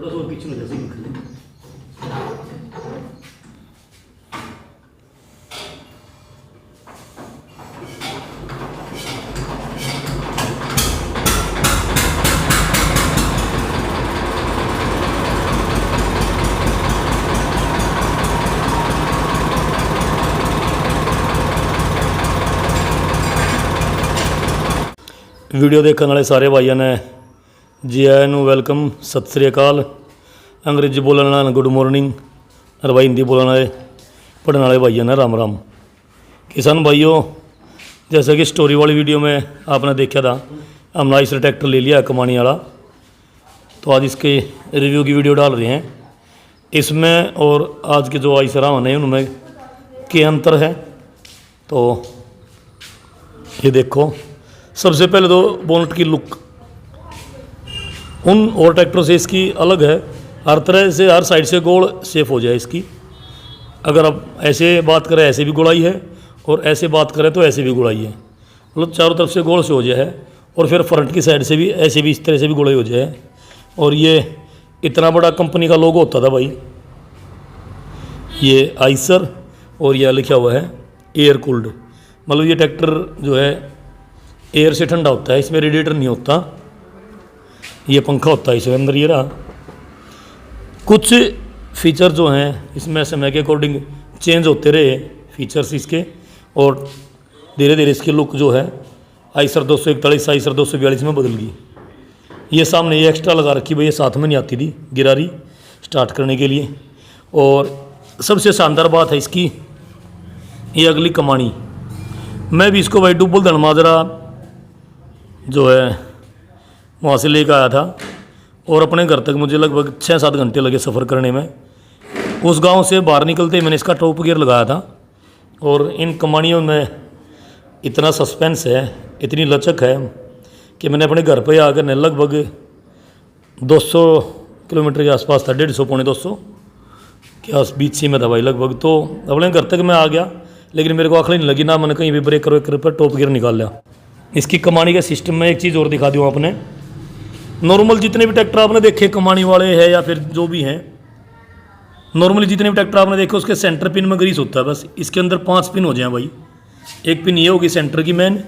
थोड़ा सा पीछे में जैसे निकल लें। वीडियो देखने वाले सारे भाइयों ने जी आया नू वेलकम, सत श्री अकाल। अंग्रेजी बोलने वाले गुड मॉर्निंग और भाई हिंदी बोलने वाले पढ़ने वाले भाइयों ने राम राम। किसान भाइयों, जैसे कि स्टोरी वाली वीडियो में आपने देखा था, हमने आइसर ट्रैक्टर ले लिया कमानी वाला, तो आज इसके रिव्यू की वीडियो डाल रहे हैं। इसमें और आज के जो आइसर हैं उनमें क्या अंतर है, तो ये देखो। सबसे पहले तो बोनट की लुक उन और ट्रैक्टरों से इसकी अलग है। हर तरह से हर साइड से गोल सेफ हो जाए इसकी। अगर आप ऐसे बात करें ऐसे भी गोलाई है, और ऐसे बात करें तो ऐसे भी गोलाई है, मतलब चारों तरफ से गोल से हो जाए। और फिर फ्रंट की साइड से भी ऐसे भी इस तरह से भी गोलाई हो जाए। और ये इतना बड़ा कंपनी का लोगो होता था भाई, ये आइसर, और यह लिखा हुआ है एयर कूल्ड। मतलब ये ट्रैक्टर जो है एयर से ठंडा होता है, इसमें रेडिएटर नहीं होता, ये पंखा होता है इसके अंदर। ये रहा कुछ फीचर जो हैं इसमें समय के अकॉर्डिंग चेंज होते रहे फीचर्स इसके, और धीरे धीरे इसकी लुक जो है आइसर 241 आइसर 242 में बदल गई। ये सामने ये एक्स्ट्रा लगा रखी भाई, ये साथ में नहीं आती थी गिरारी स्टार्ट करने के लिए। और सबसे शानदार बात है इसकी ये अगली कमानी। मैं भी इसको भाई डुबल धनमाजरा जो है वहाँ से लेकर आया था, और अपने घर तक मुझे लगभग 6-7 घंटे लगे सफ़र करने में। उस गांव से बाहर निकलते ही मैंने इसका टॉप गियर लगाया था। और इन कमानियों में इतना सस्पेंस है, इतनी लचक है कि मैंने अपने घर पे आकर लगभग 200 किलोमीटर के आसपास था, 150 पौने 200 के आस बीच ही में था भाई लगभग। तो अपने घर तक मैं आ गया, लेकिन मेरे को आखिर नहीं लगी ना, मैंने कहीं भी ब्रेकर वेकर पर टॉप गियर निकाल लिया। इसकी कमानी का सिस्टम में एक चीज़ और दिखा दूँ आपने। नॉर्मल जितने भी ट्रैक्टर आपने देखे कमानी वाले हैं या फिर जो भी हैं, नॉर्मली जितने भी ट्रैक्टर आपने देखे उसके सेंटर पिन में ग्रीस होता है बस। इसके अंदर 5 पिन हो जाए भाई। एक पिन ये होगी सेंटर की मेन,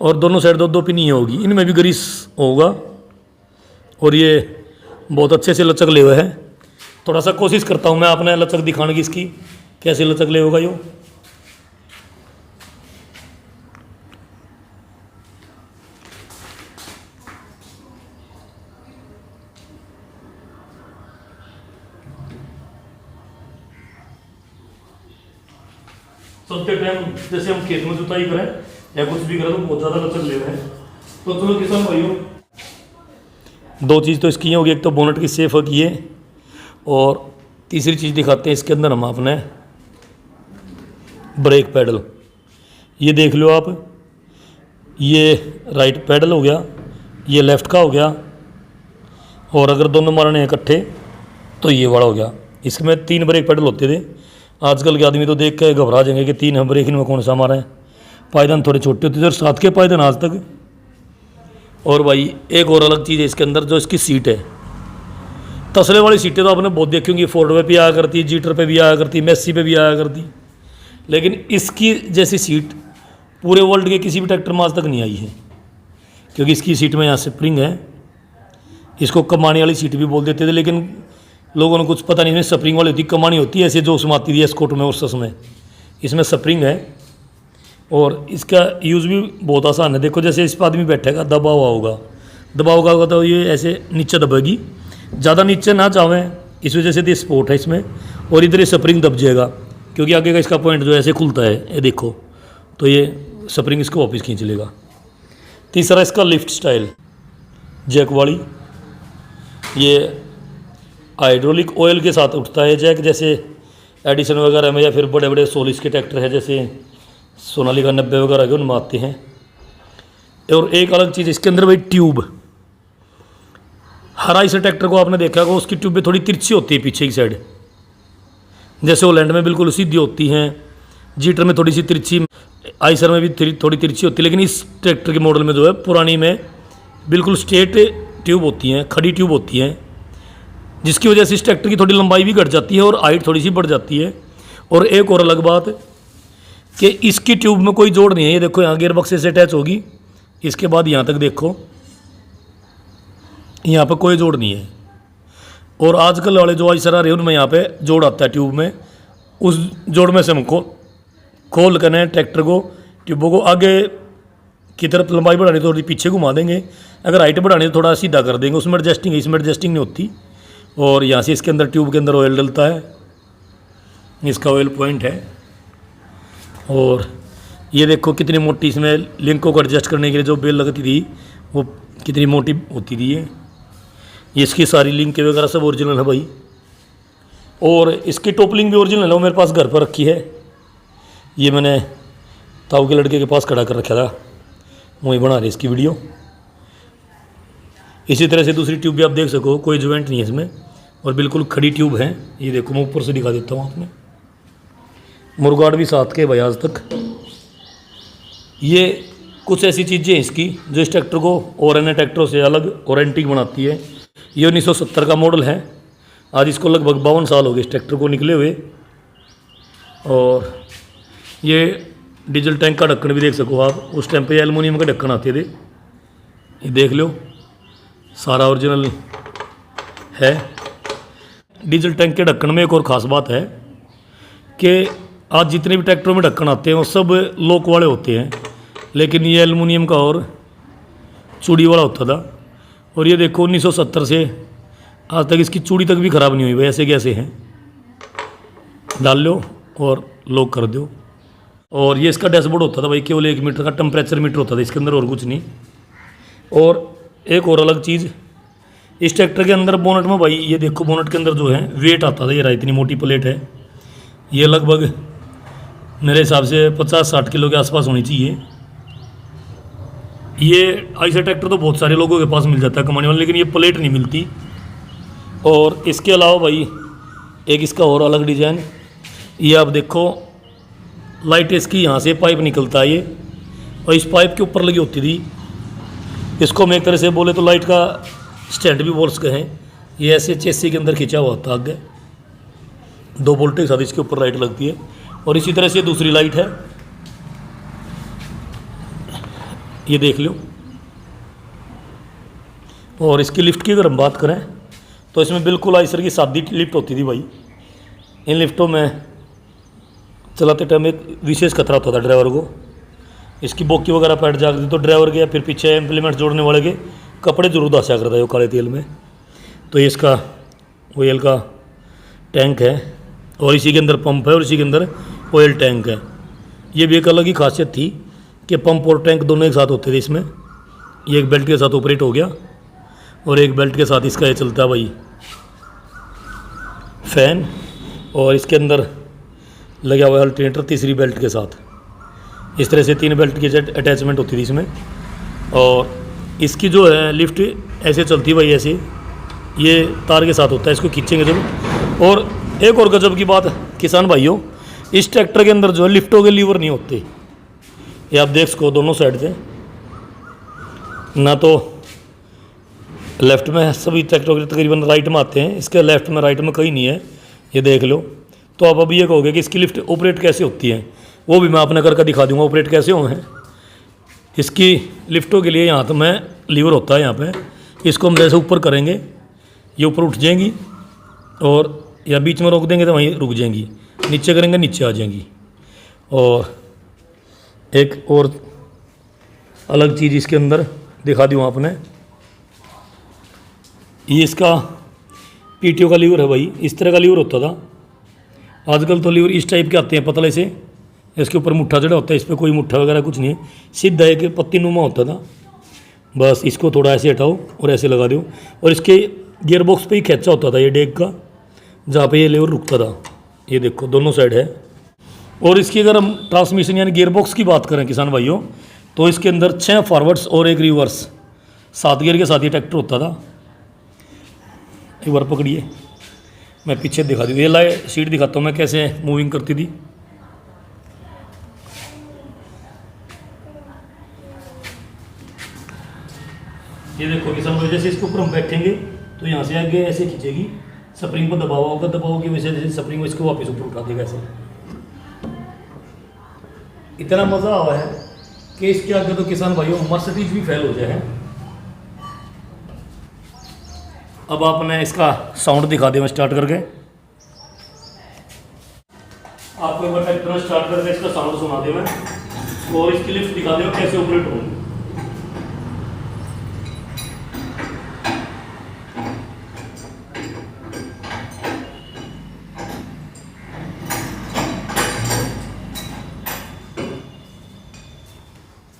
और दोनों साइड 2-2 पिन ये होगी, इनमें भी ग्रीस होगा। और ये बहुत अच्छे से लचक ले हुए है। थोड़ा सा कोशिश करता हूँ मैं आपने लचक दिखाने की, इसकी कैसे लचक ले होगा यो। चलते टाइम जैसे हम खेत में जुताई करें या कुछ भी करें तो बहुत ज़्यादा लचक ले रहे हैं। तो चलो किसान भाइयों, 2 चीज़ तो इसकी होगी, एक तो बोनट की सेफ होगी है, और तीसरी चीज़ दिखाते हैं इसके अंदर हम आपने ब्रेक पैडल। ये देख लो आप, ये राइट पैडल हो गया, ये लेफ़्ट का हो गया, और अगर दोनों मारने हैं इकट्ठे तो ये वाला हो गया। इसमें 3 ब्रेक पैडल होते थे। आजकल के आदमी तो देख के घबरा जाएंगे कि 3 ब्रेक इनमें कौन सा मारा है। पायदान थोड़े छोटे होते थे और 7 के पायदान आज तक। और भाई एक और अलग चीज़ है इसके अंदर, जो इसकी सीट है, तसले वाली सीटें तो आपने बहुत देखी होंगी, फोर्ड पे भी आया करती, जीटर पे भी आया करती, मैसी पे भी आया करती, लेकिन इसकी जैसी सीट पूरे वर्ल्ड के किसी भी ट्रैक्टर में आज तक नहीं आई है। क्योंकि इसकी सीट में यहाँ स्प्रिंग है, इसको कमानी वाली सीट भी बोल देते थे, लेकिन लोगों ने कुछ पता नहीं, इसमें स्प्रिंग वाली होती, कमानी होती है ऐसे जो उसमें आती थी एस्कॉर्ट में और सस में। इसमें स्प्रिंग है, और इसका यूज़ भी बहुत आसान है। देखो जैसे इस पर आदमी बैठेगा, दबा हुआ होगा तो ये ऐसे नीचे दबेगी, ज़्यादा नीचे ना जावें, इस वजह से ये स्पोर्ट है इसमें। और इधर ये स्प्रिंग दब जाएगा, क्योंकि आगे का इसका पॉइंट जो ऐसे खुलता है, ये देखो, तो ये स्प्रिंग इसको वापस खींच लेगा। तीसरा इसका लिफ्ट स्टाइल जैक वाली, ये हाइड्रोलिक ऑयल के साथ उठता है जैक, जैसे एडिशन वगैरह में या फिर बड़े बड़े सोलिस के ट्रैक्टर है जैसे सोनालिका 90 वगैरह के उनमें आते हैं। और एक अलग चीज़ इसके अंदर भाई ट्यूब, हर आइसर ट्रैक्टर को आपने देखा होगा उसकी ट्यूब भी थोड़ी तिरछी होती है पीछे की साइड, जैसे होलैंड में बिल्कुल सीधी होती हैं, जीटर में थोड़ी सी तिरछी, आइसर में भी थोड़ी तिरछी होती है। लेकिन इस ट्रैक्टर के मॉडल में जो है पुरानी में बिल्कुल स्ट्रेट ट्यूब होती हैं, खड़ी ट्यूब होती हैं। जिसकी वजह से इस ट्रैक्टर की थोड़ी लंबाई भी घट जाती है और हाइट थोड़ी सी बढ़ जाती है। और एक और अलग बात कि इसकी ट्यूब में कोई जोड़ नहीं है। ये देखो यहाँ गियर बक्से से अटैच होगी, इसके बाद यहाँ तक देखो यहाँ पर कोई जोड़ नहीं है। और आजकल वाले जो आइसर आ रहे हैं उनमें यहाँ पे जोड़ आता है ट्यूब में, उस जोड़ में से हम खोल कर ट्रैक्टर को ट्यूबों को आगे की तरफ लंबाई बढ़ानी थोड़ी पीछे घुमा देंगे, अगर हाइट बढ़ानी तो थोड़ा सीधा कर देंगे। उसमें एडजस्टिंग है, इसमें एडजस्टिंग नहीं होती। और यहाँ से इसके अंदर ट्यूब के अंदर ऑयल डलता है, इसका ऑयल पॉइंट है। और ये देखो कितनी मोटी इसमें लिंकों को एडजस्ट करने के लिए जो बेल लगती थी वो कितनी मोटी होती थी। ये इसकी सारी लिंक वगैरह सब ओरिजिनल है भाई। और इसकी टोपलिंग भी ओरिजिनल है, वो मेरे पास घर पर रखी है। ये मैंने ताऊ के लड़के के पास खड़ा कर रखा था, वहीं बना रहे इसकी वीडियो। इसी तरह से दूसरी ट्यूब भी आप देख सको, कोई ज्वाइंट नहीं है इसमें और बिल्कुल खड़ी ट्यूब है। ये देखो मैं ऊपर से दिखा देता हूँ आपने, मुर्गाड़ भी साथ के भाई आज तक। ये कुछ ऐसी चीज़ें हैं इसकी जो इस ट्रैक्टर को और अन्य ट्रैक्टरों से अलग और एंटीक बनाती है। ये 1970 का मॉडल है, आज इसको लगभग 52 साल हो गए इस ट्रैक्टर को निकले हुए। और ये डीजल टैंक का ढक्कन भी देख सको आप, उस टाइम पे एल्युमिनियम के ढक्कन आते थे। ये देख लो सारा ओरिजिनल है। डीजल टैंक के ढक्कन में एक और ख़ास बात है कि आज जितने भी ट्रैक्टरों में ढक्कन आते हैं वो सब लॉक वाले होते हैं, लेकिन ये एल्युमिनियम का और चूड़ी वाला होता था। और ये देखो 1970 से आज तक इसकी चूड़ी तक भी ख़राब नहीं हुई भाई, ऐसे कैसे हैं। डाल लो और लॉक कर दो। और ये इसका डैशबोर्ड होता था भाई, केवल 1 मीटर का टेम्परेचर मीटर होता था इसके अंदर और कुछ नहीं। और एक और अलग चीज़ इस ट्रैक्टर के अंदर बोनट में भाई, ये देखो बोनट के अंदर जो है वेट आता था। ये रहा इतनी मोटी प्लेट है, ये लगभग मेरे हिसाब से 50-60 किलो के आसपास होनी चाहिए। ये ऐसा ट्रैक्टर तो बहुत सारे लोगों के पास मिल जाता है कमाने वाले, लेकिन ये प्लेट नहीं मिलती। और इसके अलावा भाई एक इसका और अलग डिज़ाइन, ये आप देखो लाइट इसकी यहाँ से पाइप निकलता है ये, और इस पाइप के ऊपर लगी होती थी। इसको हम एक तरह से बोले तो लाइट का स्टैंड भी बोल सकते हैं। ये ऐसे चेसी के अंदर खिंचा हुआ होता है आगे, 2 बोल्ट के साथ इसके ऊपर लाइट लगती है। और इसी तरह से दूसरी लाइट है, ये देख लो। और इसकी लिफ्ट की अगर हम बात करें तो इसमें बिल्कुल आइसर की सादी लिफ्ट होती थी भाई। इन लिफ्टों में चलाते टाइम एक विशेष खतरा होता था ड्राइवर को, इसकी बोकी वगैरह पैट जाती तो ड्राइवर के या फिर पीछे इम्प्लीमेंट जोड़ने वाले के कपड़े जरूर धंसा करता है वो काले तेल में। तो ये इसका ऑयल का टैंक है और इसी के अंदर पंप है और इसी के अंदर ऑयल टैंक है। ये भी एक अलग ही खासियत थी कि पंप और टैंक दोनों एक साथ होते थे इसमें। ये एक बेल्ट के साथ ऑपरेट हो गया और एक बेल्ट के साथ इसका ये चलता है भाई फैन। और इसके अंदर लगा हुआ है अल्टरनेटर तीसरी बेल्ट के साथ। इस तरह से 3 बेल्ट की अटैचमेंट होती थी इसमें। और इसकी जो है लिफ्ट ऐसे चलती है भाई, ऐसे ये तार के साथ होता है, इसको खींचेंगे जब। और एक और गजब की बात किसान भाइयों, इस ट्रैक्टर के अंदर जो है लिफ्टों के लीवर नहीं होते। ये आप देख सको दोनों साइड से, ना तो लेफ्ट में सभी ट्रैक्टरों के तकरीबन राइट में आते हैं, इसके लेफ्ट में राइट में कहीं नहीं है। ये देख लो। तो आप अभी ये कहोगे कि इसकी लिफ्ट ऑपरेट कैसे होती है, वो भी मैं आपने करके दिखा दूंगा ऑपरेट कैसे हुए हैं। इसकी लिफ्टों के लिए यहाँ तो मैं लीवर होता है यहाँ पे, इसको हम जैसे ऊपर करेंगे ये ऊपर उठ जाएंगी और या बीच में रोक देंगे तो वहीं रुक जाएंगी, नीचे करेंगे नीचे आ जाएंगी। और एक और अलग चीज़ इसके अंदर दिखा दूँ आपने, ये इसका पीटीओ का लीवर है भाई। इस तरह का लीवर होता था, आजकल तो लीवर इस टाइप के आते हैं पतले से, इसके ऊपर मुट्ठा चढ़ा होता है, इस पर कोई मुट्ठा वगैरह कुछ नहीं है, सीधा एक पत्ती नुमा होता था। बस इसको थोड़ा ऐसे हटाओ और ऐसे लगा दो। और इसके गियर बॉक्स पे ही खींचा होता था ये डेक का, जहाँ पे ये लीवर रुकता था। ये देखो दोनों साइड है। और इसकी अगर हम ट्रांसमिशन यानी गियर बॉक्स की बात करें किसान भाइयों, तो इसके अंदर 6 फॉरवर्ड्स और एक रिवर्स 7 गियर के साथ ये ट्रैक्टर होता था। एक बार पकड़िए, मैं पीछे दिखा दूँ, ये लाए सीट दिखाता हूँ मैं कैसे मूविंग करती थी। ये देखो किसान भाई, जैसे इसके ऊपर हम बैठेंगे तो यहाँ से आगे ऐसे खींचेगी स्प्रिंग पर दबाव होगा, दबाव की वजह से स्प्रिंग इसको वापस ऊपर उठा देगा ऐसे। इतना मज़ा आया है कि इसके आगे तो किसान भाइयों मर्सिडीज भी फेल हो जाए। अब आपने इसका साउंड दिखा दिया मैं स्टार्ट करके, आपको एक बार ट्रैक्टर स्टार्ट करके इसका साउंड सुना दिया मैं, और इसकी लिफ्ट दिखा दिया कैसे ऑपरेट होगी।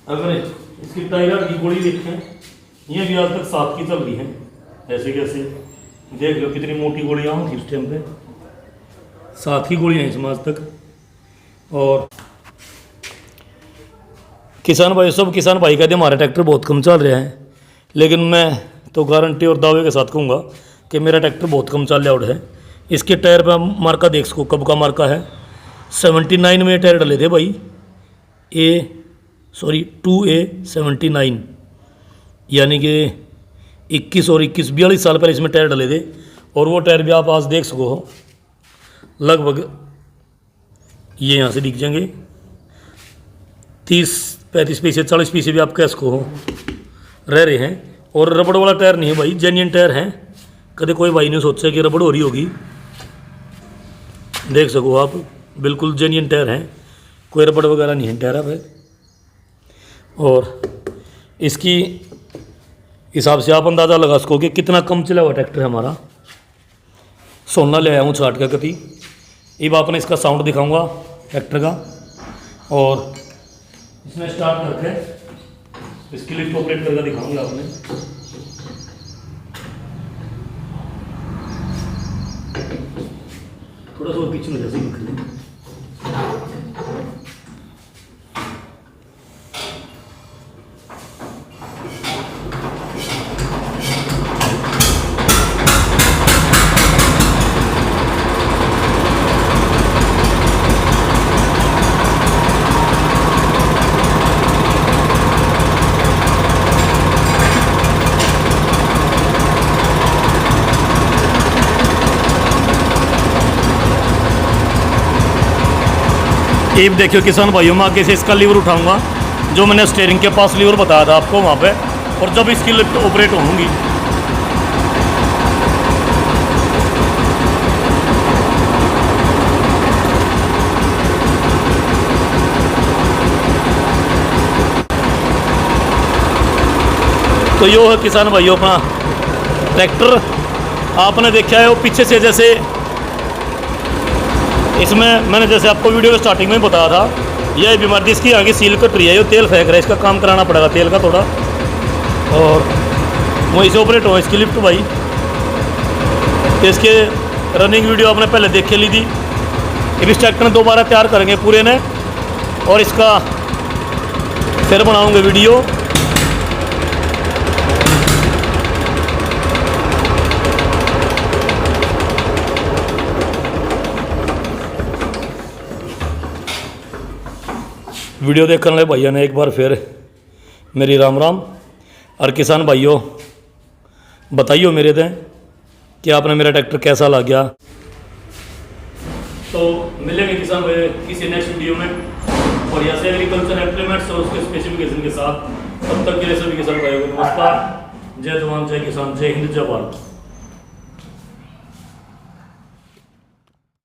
अगर इसकी टायर की गोली देखें, ये भी आज तक 7 की चल रही है। ऐसे कैसे देख लो कितनी मोटी गोलियाँ होंगी उस टाइम पे, 7 की गोलियाँ हैं इसमें आज तक। और किसान भाई, सब किसान भाई कहते हमारा ट्रैक्टर बहुत कम चल रहा है, लेकिन मैं तो गारंटी और दावे के साथ कहूँगा कि मेरा ट्रैक्टर बहुत कम चल आउट है। इसके टायर पर मार्का देख सको, कब का मार्का है, 79 में टायर डले थे भाई, 2A79, यानी कि 21 और 21 42 साल पहले इसमें टायर डले थे। और वो टायर भी आप आज देख सको हो, लगभग ये यहाँ से दिख जाएंगे 30-35 पैसे 40 पैसे भी आप कह सको हो रह रहे हैं। और रबड़ वाला टायर नहीं है भाई, जेन्युइन टायर है। कभी कोई भाई नहीं सोचा कि रबड़ हो रही होगी, देख सको आप बिल्कुल जेन्युइन टायर है, कोई रबड़ वगैरह नहीं है टायर है। और इसकी हिसाब से आप अंदाज़ा लगा सको कि कितना कम चला हुआ ट्रैक्टर है हमारा। सोना ले आया हूँ छाट का कति। अब आपने इसका साउंड दिखाऊंगा ट्रैक्टर का, और इसमें स्टार्ट करके इसकी लिफ्ट ऑपरेट करके दिखाऊंगा आपने। थोड़ा सा पीछे में जैसे निकले, टीप देखियो किसान भाइयों, मैं आगे से इसका लीवर उठाऊंगा जो मैंने स्टीयरिंग के पास लीवर बताया था आपको वहाँ पे, और जब इसकी लिफ्ट ऑपरेट होंगी तो यो है किसान भाइयों अपना ट्रैक्टर। आपने देखा है वो पीछे से, जैसे इसमें मैंने जैसे आपको वीडियो के स्टार्टिंग में बताया था, यह बीमारी इसकी आगे सील कट रही है, ये तेल फेंक रहा है, इसका काम कराना पड़ेगा तेल का थोड़ा, और वहीं से ऑपरेट हो इसकी लिफ्ट भाई। इसके रनिंग वीडियो आपने पहले देख के ली थी। अब इस ट्रैक्टर में दोबारा तैयार करेंगे पूरे ने, और इसका फिर बनाऊंगे वीडियो। वीडियो देखने वाले भैया ने एक बार फिर मेरी राम राम। और किसान भाइयों बताइयो मेरे थे कि आपने मेरा ट्रैक्टर कैसा लग गया। तो मिलेंगे किसान भाई किसी नेक्स्ट वीडियो में, और यहाँ से एग्रीकल्चर इम्प्लीमेंट्स और उसके स्पेसिफिकेशन के साथ। तब तक के लिए सभी किसान भाइयों को नमस्कार। जय जवान जय किसान, जय हिंद जय भारत।